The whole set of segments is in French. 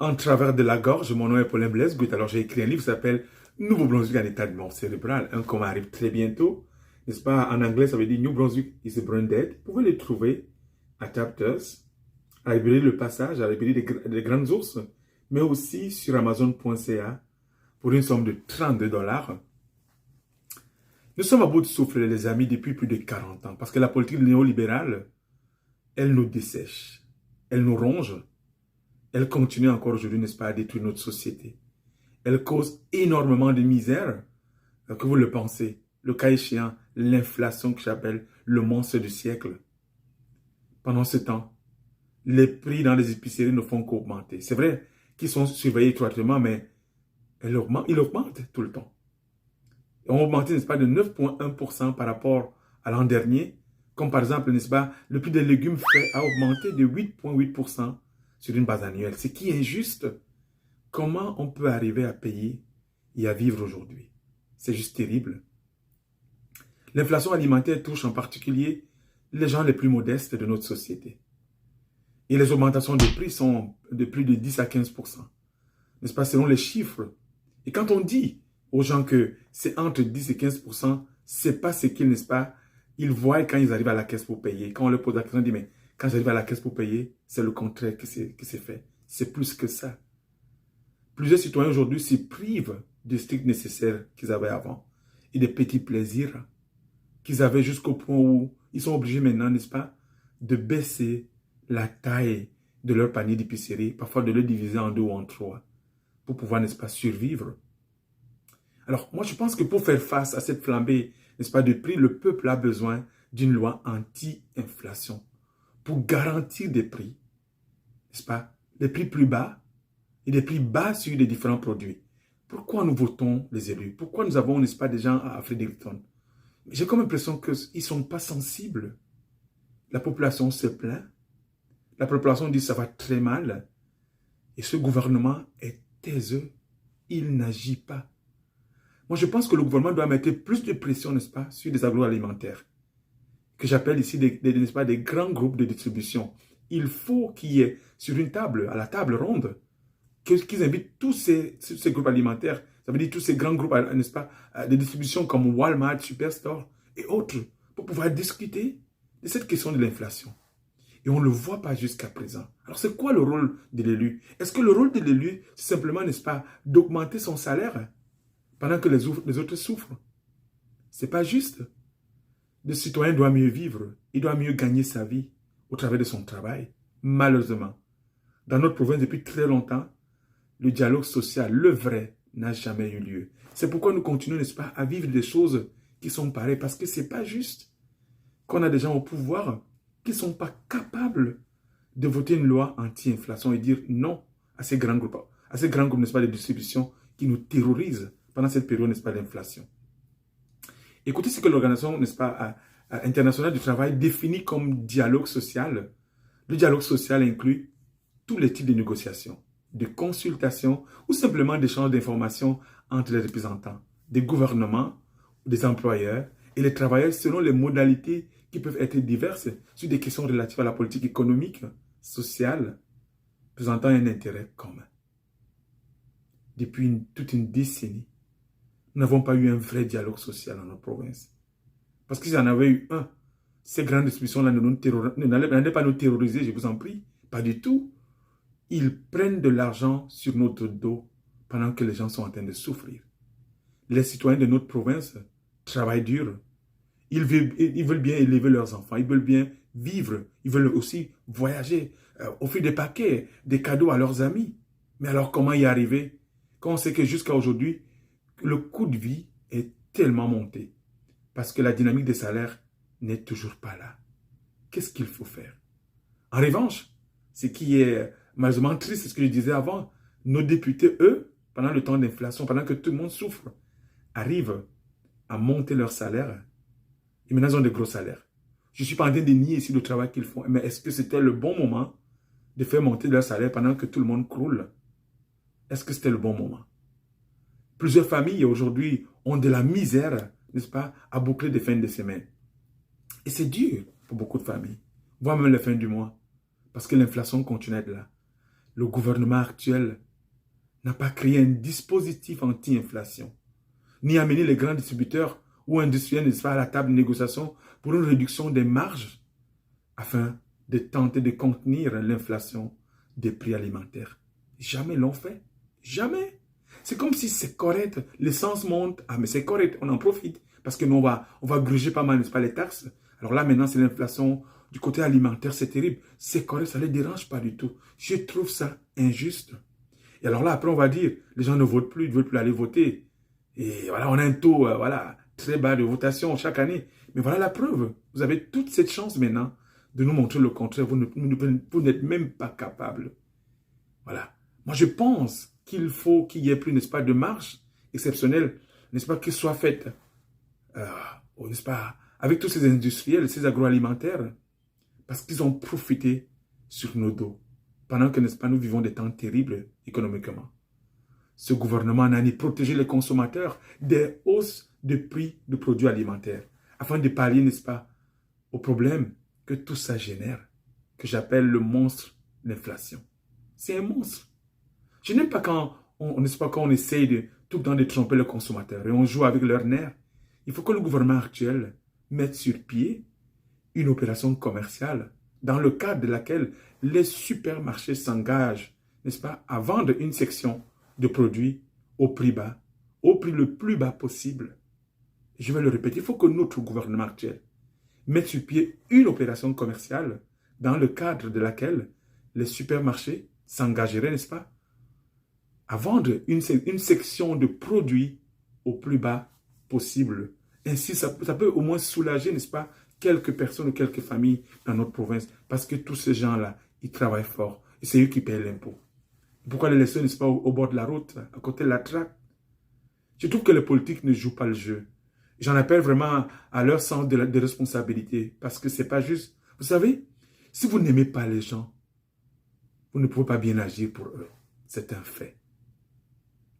En travers de la gorge, mon nom est Paulin Blaise Gut. Alors j'ai écrit un livre qui s'appelle Nouveau-Brunswick en état de mort cérébrale. Un coma arrive très bientôt. N'est-ce pas? En anglais, ça veut dire New Brunswick is brain dead. Vous pouvez le trouver à Chapters, à la librairie Le Passage, à la librairie des Grandes Ours, mais aussi sur Amazon.ca pour une somme de 32 dollars. Nous sommes à bout de souffle, les amis, depuis plus de 40 ans, parce que la politique néolibérale, elle nous dessèche, elle nous ronge, elle continue encore aujourd'hui, n'est-ce pas, à détruire notre société. Elle cause énormément de misère, que vous le pensez. Le cas échéant, l'inflation que j'appelle le monstre du siècle. Pendant ce temps, les prix dans les épiceries ne font qu'augmenter. C'est vrai qu'ils sont surveillés étroitement, mais ils augmentent tout le temps. Ils ont augmenté, n'est-ce pas, de 9,1% par rapport à l'an dernier. Comme par exemple, n'est-ce pas, le prix des légumes frais a augmenté de 8,8% sur une base annuelle. Ce qui est injuste. Comment on peut arriver à payer et à vivre aujourd'hui? C'est juste terrible. L'inflation alimentaire touche en particulier les gens les plus modestes de notre société. Et les augmentations de prix sont de plus de 10 à 15%. N'est-ce pas, selon les chiffres. Et quand on dit aux gens que c'est entre 10 et 15%, c'est pas ce qu'ils, n'est-ce pas, ils voient quand ils arrivent à la caisse pour payer. Quand on leur pose la question, on dit, mais quand j'arrive à la caisse pour payer, c'est le contraire qui s'est fait. C'est plus que ça. Plusieurs citoyens aujourd'hui se privent du strict nécessaire qu'ils avaient avant et des petits plaisirs qu'ils avaient jusqu'au point où ils sont obligés maintenant, n'est-ce pas, de baisser la taille de leur panier d'épicerie, parfois de le diviser en 2 ou en 3 pour pouvoir, n'est-ce pas, survivre. Alors, moi, je pense que pour faire face à cette flambée, n'est-ce pas, de prix, le peuple a besoin d'une loi anti-inflation pour garantir des prix, n'est-ce pas, des prix plus bas et des prix bas sur les différents produits. Pourquoi nous votons les élus? Pourquoi nous avons, n'est-ce pas, des gens à Fredericton? J'ai comme l'impression qu'ils ne sont pas sensibles. La population se plaint. La population dit que ça va très mal. Et ce gouvernement est taiseux. Il n'agit pas. Moi, je pense que le gouvernement doit mettre plus de pression, n'est-ce pas, sur les agroalimentaires, que j'appelle ici n'est-ce pas, des grands groupes de distribution. Il faut qu'il y ait sur une table, à la table ronde, qu'ils invitent tous ces groupes alimentaires, ça veut dire tous ces grands groupes, n'est-ce pas, de distribution comme Walmart, Superstore et autres, pour pouvoir discuter de cette question de l'inflation. Et on ne le voit pas jusqu'à présent. Alors c'est quoi le rôle de l'élu? Est-ce que le rôle de l'élu, c'est simplement, n'est-ce pas, d'augmenter son salaire pendant que les autres souffrent? C'est pas juste. Le citoyen doit mieux vivre, il doit mieux gagner sa vie au travers de son travail. Malheureusement, dans notre province depuis très longtemps, le dialogue social, le vrai, n'a jamais eu lieu. C'est pourquoi nous continuons, n'est-ce pas, à vivre des choses qui sont pareilles, parce que ce n'est pas juste qu'on a des gens au pouvoir qui ne sont pas capables de voter une loi anti-inflation et dire non à ces grands groupes, n'est-ce pas, de distribution qui nous terrorisent pendant cette période, n'est-ce pas, d'inflation. Écoutez ce que l'organisation, n'est-ce pas, internationale du travail définit comme dialogue social. Le dialogue social inclut tous les types de négociations, de consultations ou simplement d'échanges d'informations entre les représentants des gouvernements, des employeurs et les travailleurs selon les modalités qui peuvent être diverses sur des questions relatives à la politique économique, sociale, présentant un intérêt commun. Depuis toute une décennie, nous n'avons pas eu un vrai dialogue social dans notre province. Parce qu'il y en avait eu un. Ces grandes distributions-là n'allaient pas nous terroriser, je vous en prie. Pas du tout. Ils prennent de l'argent sur notre dos pendant que les gens sont en train de souffrir. Les citoyens de notre province travaillent dur. Ils veulent bien élever leurs enfants, ils veulent bien vivre, ils veulent aussi voyager, offrir des paquets, des cadeaux à leurs amis. Mais alors comment y arriver quand on sait que jusqu'à aujourd'hui, le coût de vie est tellement monté parce que la dynamique des salaires n'est toujours pas là. Qu'est-ce qu'il faut faire? En revanche, ce qui est malheureusement triste, c'est ce que je disais avant, nos députés, eux, pendant le temps d'inflation, pendant que tout le monde souffre, arrivent à monter leur salaire. Et maintenant, ils ont de gros salaires. Je ne suis pas en train de nier ici le travail qu'ils font, mais est-ce que c'était le bon moment de faire monter leur salaire pendant que tout le monde croule? Est-ce que c'était le bon moment? Plusieurs familles aujourd'hui ont de la misère, n'est-ce pas, à boucler des fins de semaine. Et c'est dur pour beaucoup de familles, voire même les fins du mois, parce que l'inflation continue d'être là. le gouvernement actuel n'a pas créé un dispositif anti-inflation, ni amené les grands distributeurs ou industriels, n'est-ce pas, à la table de négociation pour une réduction des marges afin de tenter de contenir l'inflation des prix alimentaires. Jamais l'ont fait. Jamais. C'est comme si c'est correct, l'essence monte, ah mais c'est correct, on en profite, parce que nous on va gruger pas mal, n'est-ce pas, les taxes. Alors là maintenant c'est l'inflation du côté alimentaire, c'est terrible, c'est correct, ça ne les dérange pas du tout. Je trouve ça injuste. Et alors là après on va dire, les gens ne votent plus, ils ne veulent plus aller voter. Et voilà, on a un taux voilà, très bas de votation chaque année. Mais voilà la preuve, vous avez toute cette chance maintenant de nous montrer le contraire, vous n'êtes même pas capable. Voilà. Moi je pense qu'il faut qu'il y ait plus, n'est-ce pas, de marge exceptionnelle, n'est-ce pas, qui soit faite, n'est-ce pas, avec tous ces industriels, ces agroalimentaires, parce qu'ils ont profité sur nos dos, pendant que, n'est-ce pas, nous vivons des temps terribles économiquement. Ce gouvernement n'a ni protégé les consommateurs des hausses de prix de produits alimentaires, afin de pallier, n'est-ce pas, au problème que tout ça génère, que j'appelle le monstre d'inflation. C'est un monstre. Je n'aime pas quand on essaye de tout le temps de tromper les consommateurs et on joue avec leurs nerfs. Il faut que le gouvernement actuel mette sur pied une opération commerciale dans le cadre de laquelle les supermarchés s'engagent, n'est-ce pas, à vendre une section de produits au prix bas, au prix le plus bas possible. Je vais le répéter, il faut que notre gouvernement actuel mette sur pied une opération commerciale dans le cadre de laquelle les supermarchés s'engageraient, n'est-ce pas, à vendre une section de produits au plus bas possible. Ainsi, ça peut au moins soulager, n'est-ce pas, quelques personnes ou quelques familles dans notre province, parce que tous ces gens-là, ils travaillent fort, et c'est eux qui payent l'impôt. Pourquoi les laisser, n'est-ce pas, au bord de la route, à côté de la traque? Je trouve que les politiques ne jouent pas le jeu. J'en appelle vraiment à leur sens de responsabilité, parce que c'est pas juste. Vous savez, si vous n'aimez pas les gens, vous ne pouvez pas bien agir pour eux. C'est un fait.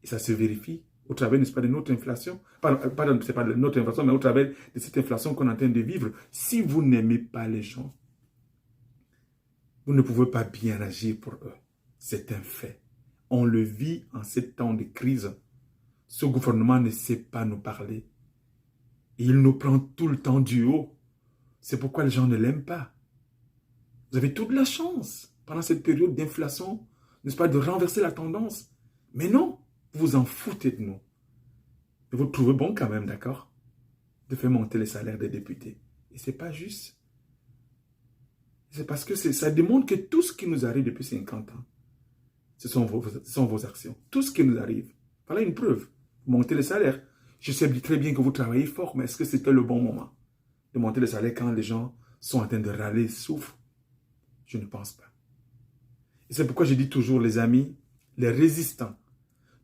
Et ça se vérifie au travers, n'est-ce pas, de notre inflation. Pardon, ce n'est pas de notre inflation, mais au travers de cette inflation qu'on est en train de vivre. Si vous n'aimez pas les gens, vous ne pouvez pas bien agir pour eux. C'est un fait. On le vit en ces temps de crise. Ce gouvernement ne sait pas nous parler. Et il nous prend tout le temps du haut. C'est pourquoi les gens ne l'aiment pas. Vous avez toute la chance, pendant cette période d'inflation, n'est-ce pas, de renverser la tendance. Mais non, vous en foutez de nous. Et vous trouvez bon quand même, d'accord, de faire monter les salaires des députés. Et ce n'est pas juste. C'est parce que ça démontre que tout ce qui nous arrive depuis 50 ans, ce sont vos actions. Tout ce qui nous arrive. Voilà une preuve. Vous montez les salaires. Je sais très bien que vous travaillez fort, mais est-ce que c'était le bon moment de monter les salaires quand les gens sont en train de râler, souffrent? Je ne pense pas. Et c'est pourquoi je dis toujours, les amis, les résistants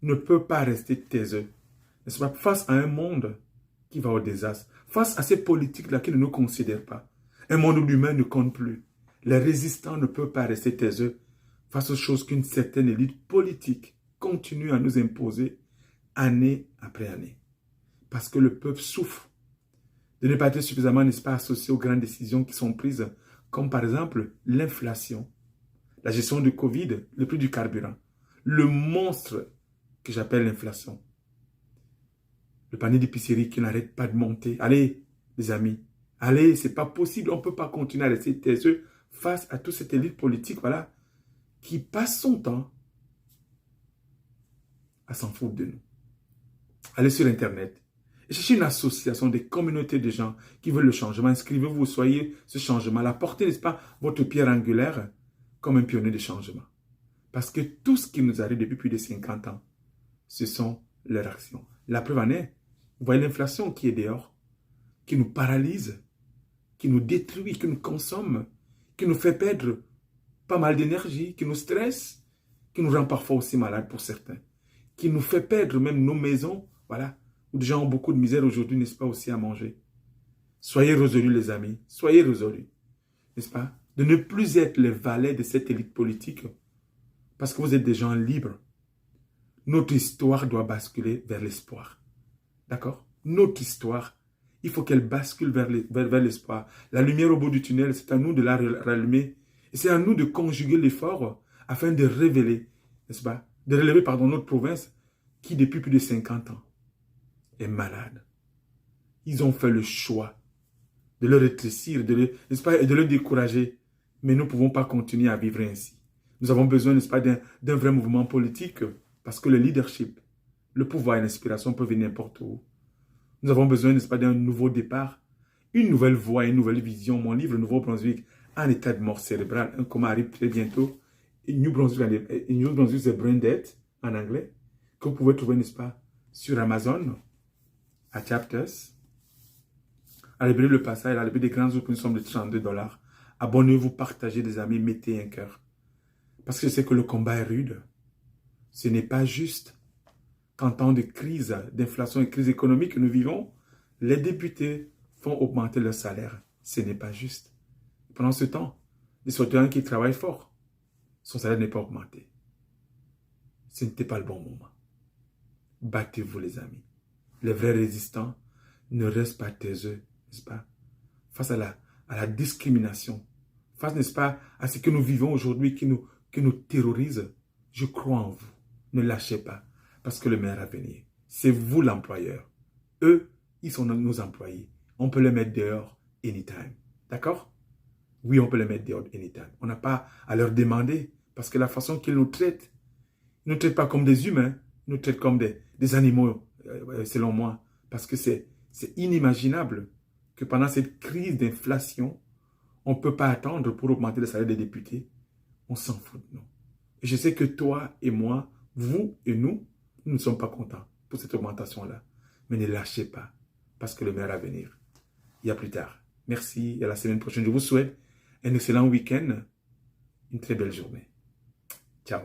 ne peuvent pas rester taiseux. N'est-ce pas? Face à un monde qui va au désastre, face à ces politiques-là qui ne nous considèrent pas, un monde où l'humain ne compte plus, les résistants ne peuvent pas rester taiseux face aux choses qu'une certaine élite politique continue à nous imposer année après année. Parce que le peuple souffre de ne pas être suffisamment, n'est-ce pas, associé aux grandes décisions qui sont prises, comme par exemple l'inflation, la gestion du Covid, le prix du carburant, le monstre que j'appelle l'inflation, le panier d'épicerie qui n'arrête pas de monter. Allez, les amis, allez, c'est pas possible, on ne peut pas continuer à rester taiseux face à toute cette élite politique, voilà, qui passe son temps à s'en foutre de nous. Allez sur Internet et cherchez une association, des communautés de gens qui veulent le changement. Inscrivez-vous, soyez ce changement. Apportez, n'est-ce pas, votre pierre angulaire comme un pionnier de changement. Parce que tout ce qui nous arrive depuis plus de 50 ans, ce sont leurs actions. La preuve en est, vous voyez l'inflation qui est dehors, qui nous paralyse, qui nous détruit, qui nous consomme, qui nous fait perdre pas mal d'énergie, qui nous stresse, qui nous rend parfois aussi malades pour certains, qui nous fait perdre même nos maisons, voilà, où des gens ont beaucoup de misère aujourd'hui, n'est-ce pas, aussi à manger. Soyez résolus, les amis, soyez résolus, n'est-ce pas, de ne plus être les valets de cette élite politique, parce que vous êtes des gens libres. Notre histoire doit basculer vers l'espoir. D'accord? Notre histoire, il faut qu'elle bascule vers l'espoir. La lumière au bout du tunnel, c'est à nous de la rallumer. Et c'est à nous de conjuguer l'effort afin de révéler, n'est-ce pas, de relever, pardon, notre province qui, depuis plus de 50 ans, est malade. Ils ont fait le choix de le rétrécir, n'est-ce pas, et de le décourager. Mais nous ne pouvons pas continuer à vivre ainsi. Nous avons besoin, n'est-ce pas, d'un vrai mouvement politique, parce que le leadership, le pouvoir et l'inspiration peuvent venir n'importe où. Nous avons besoin, n'est-ce pas, d'un nouveau départ, une nouvelle voie, une nouvelle vision. Mon livre, Nouveau-Brunswick, en état de mort cérébrale, un coma arrive très bientôt. New Brunswick, c'est Brain Death, en anglais, que vous pouvez trouver, n'est-ce pas, sur Amazon, à Chapters. Allez lire le passage, allez lire des grands groupes, une somme de $32. Abonnez-vous, partagez des amis, mettez un cœur. Parce que je sais que le combat est rude. Ce n'est pas juste qu'en temps de crise, d'inflation et crise économique que nous vivons, les députés font augmenter leur salaire. Ce n'est pas juste. Pendant ce temps, les citoyens qui travaillent fort, son salaire n'est pas augmenté. Ce n'était pas le bon moment. Battez-vous, les amis. Les vrais résistants ne restent pas taiseux, n'est-ce pas? Face à la discrimination, face, n'est-ce pas, à ce que nous vivons aujourd'hui qui nous terrorise, je crois en vous. Ne lâchez pas, parce que le meilleur à venir, c'est vous l'employeur. Eux, ils sont nos employés. On peut les mettre dehors anytime. D'accord? Oui, on peut les mettre dehors anytime. On n'a pas à leur demander, parce que la façon qu'ils nous traitent, ils ne nous traitent pas comme des humains, ils nous traitent comme des animaux, selon moi. Parce que c'est inimaginable que pendant cette crise d'inflation, on ne peut pas attendre pour augmenter le salaire des députés. On s'en fout de nous. Et je sais que toi et moi, vous et nous ne sommes pas contents pour cette augmentation-là. Mais ne lâchez pas, parce que le meilleur à venir. Il y a plus tard. Merci et à la semaine prochaine. Je vous souhaite un excellent week-end, une très belle journée. Ciao.